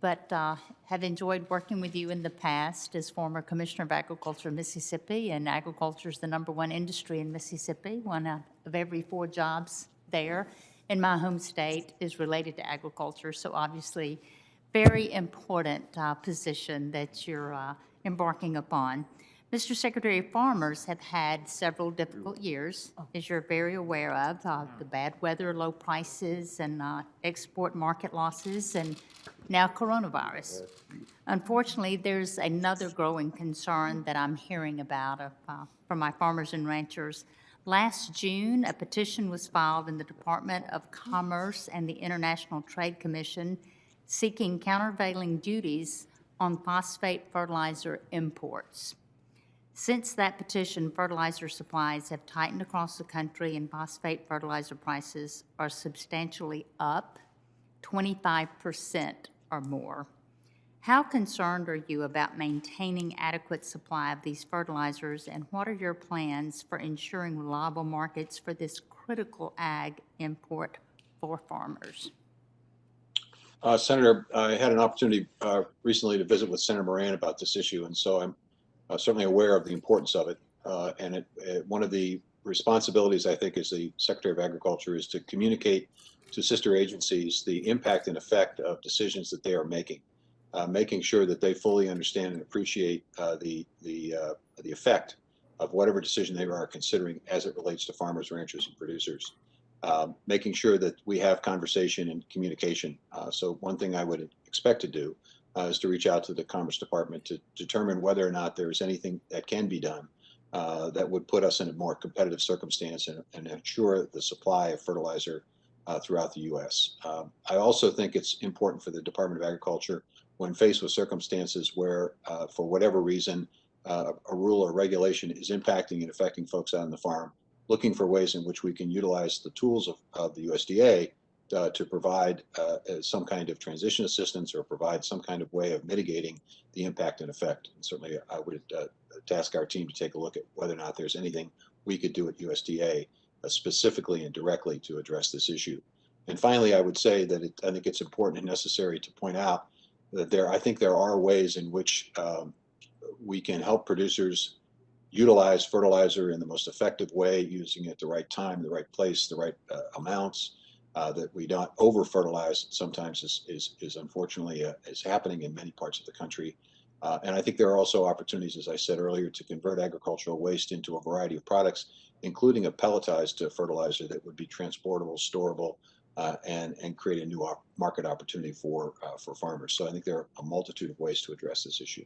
but have enjoyed working with you in the past as former Commissioner of Agriculture in Mississippi, and agriculture is the #1 industry in Mississippi. One out of every 4 jobs there in my home state is related to agriculture, so obviously very important position that you're embarking upon. Mr. Secretary, farmers have had several difficult years, as you're very aware of, the bad weather, low prices, and export market losses, and now coronavirus. Unfortunately, there's another growing concern that I'm hearing about from my farmers and ranchers. Last June, a petition was filed in the Department of Commerce and the International Trade Commission seeking countervailing duties on phosphate fertilizer imports. Since that petition, fertilizer supplies have tightened across the country and phosphate fertilizer prices are substantially up 25% or more. How concerned are you about maintaining adequate supply of these fertilizers, and what are your plans for ensuring reliable markets for this critical ag import for farmers? Senator, I had an opportunity recently to visit with Senator Moran about this issue, and so I'm certainly aware of the importance of it. One of the responsibilities, I think, as the Secretary of Agriculture is to communicate to sister agencies the impact and effect of decisions that they are making, making sure that they fully understand and appreciate the effect of whatever decision they are considering as it relates to farmers, ranchers, and producers. Making sure that we have conversation and communication. So one thing I would expect to do is to reach out to the Commerce Department to determine whether or not there is anything that can be done that would put us in a more competitive circumstance and ensure the supply of fertilizer throughout the U.S. I also think it's important for the Department of Agriculture, when faced with circumstances where, for whatever reason, a rule or regulation is impacting and affecting folks out on the farm, looking for ways in which we can utilize the tools of the USDA to provide some kind of transition assistance or provide some kind of way of mitigating the impact and effect. And certainly I would task our team to take a look at whether or not there's anything we could do at USDA specifically and directly to address this issue. And finally, I would say that I think it's important and necessary to point out that I think there are ways in which we can help producers utilize fertilizer in the most effective way, using it at the right time, the right place, the right amounts, that we don't over fertilize. Sometimes is unfortunately is happening in many parts of the country. And I think there are also opportunities, as I said earlier, to convert agricultural waste into a variety of products, including a pelletized fertilizer that would be transportable, storable, and create a new market opportunity for farmers. So I think there are a multitude of ways to address this issue.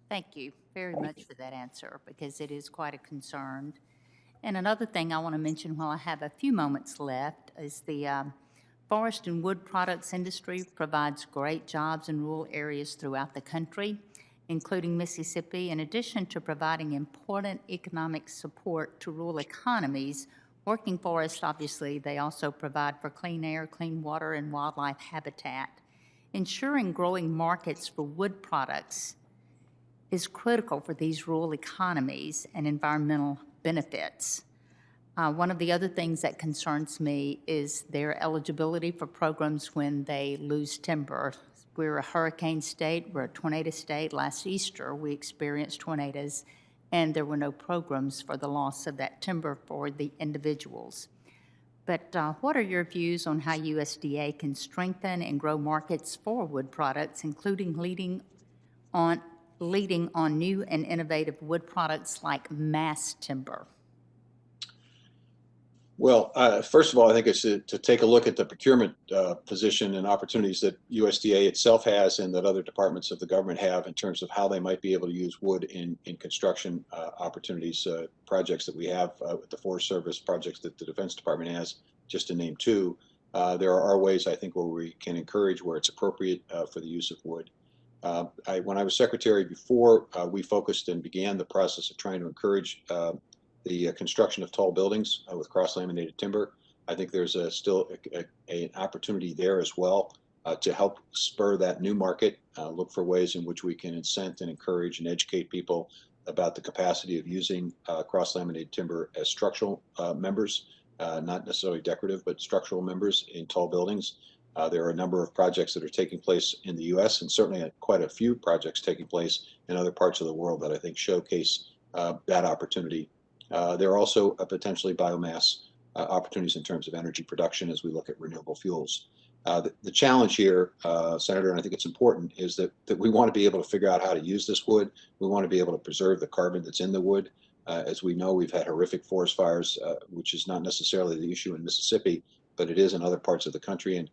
Thank you very much for that answer, because it is quite a concern. And another thing I want to mention while I have a few moments left is the forest and wood products industry provides great jobs in rural areas throughout the country, including Mississippi. In addition to providing important economic support to rural economies, working forests, obviously, they also provide for clean air, clean water, and wildlife habitat. Ensuring growing markets for wood products is critical for these rural economies and environmental benefits. One of the other things that concerns me is their eligibility for programs when they lose timber. We're a hurricane state, we're a tornado state. Last Easter, we experienced tornadoes, and there were no programs for the loss of that timber for the individuals. But what are your views on how USDA can strengthen and grow markets for wood products, including leading on new and innovative wood products like mass timber? Well, first of all, I think it's to take a look at the procurement position and opportunities that USDA itself has and that other departments of the government have in terms of how they might be able to use wood in construction opportunities, projects that we have with the Forest Service, projects that the Defense Department has, just to name two. There are ways, I think, where we can encourage where it's appropriate for the use of wood. When I was Secretary before, we focused and began the process of trying to encourage the construction of tall buildings with cross-laminated timber. I think there's still an opportunity there as well to help spur that new market, look for ways in which we can incent and encourage and educate people about the capacity of using cross-laminated timber as structural members not necessarily decorative, but structural members in tall buildings. There are a number of projects that are taking place in the U.S. and certainly quite a few projects taking place in other parts of the world that I think showcase that opportunity. There are also potentially biomass opportunities in terms of energy production as we look at renewable fuels. The challenge here, Senator, and I think it's important, is that we want to be able to figure out how to use this wood. We want to be able to preserve the carbon that's in the wood. As we know, we've had horrific forest fires, which is not necessarily the issue in Mississippi, but it is in other parts of the country. And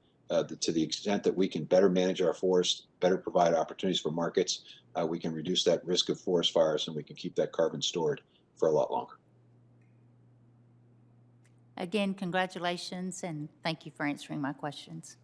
to the extent that we can better manage our forests, better provide opportunities for markets, we can reduce that risk of forest fires, and we can keep that carbon stored for a lot longer. Again, congratulations, and thank you for answering my questions.